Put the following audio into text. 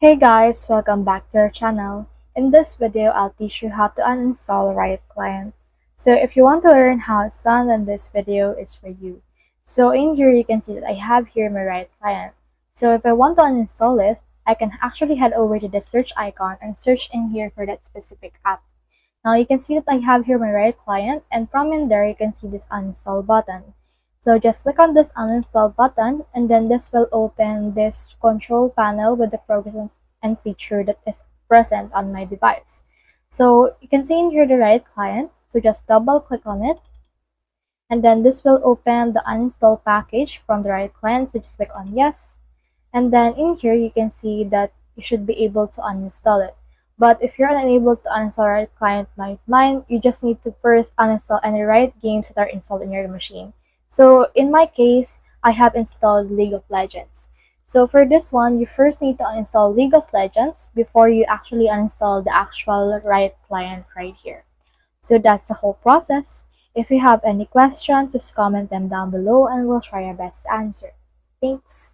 Hey guys, welcome back to our channel. In this video, I'll teach you how to uninstall Riot Client. So if you want to learn how it's done, then this video is for you. So in here, you can see that I have here my Riot Client. So if I want to uninstall it, I can actually head over to the search icon and search in here for that specific app. Now you can see that I have here my Riot Client, and from in there, you can see this uninstall button. So just click on this uninstall button, and then this will open this control panel with the programs and feature that is present on my device. So you can see in here the Riot Client, so just double click on it, and then this will open the uninstall package from the Riot Client, so just click on yes, and then in here you can see that you should be able to uninstall it. But if you're unable to uninstall Riot Client like mine, you just need to first uninstall any Riot games that are installed in your machine. So in my case, I have installed League of Legends. So for this one, you first need to uninstall League of Legends before you actually uninstall the actual Riot Client right here. So that's the whole process. If you have any questions, just comment them down below and we'll try our best to answer. Thanks!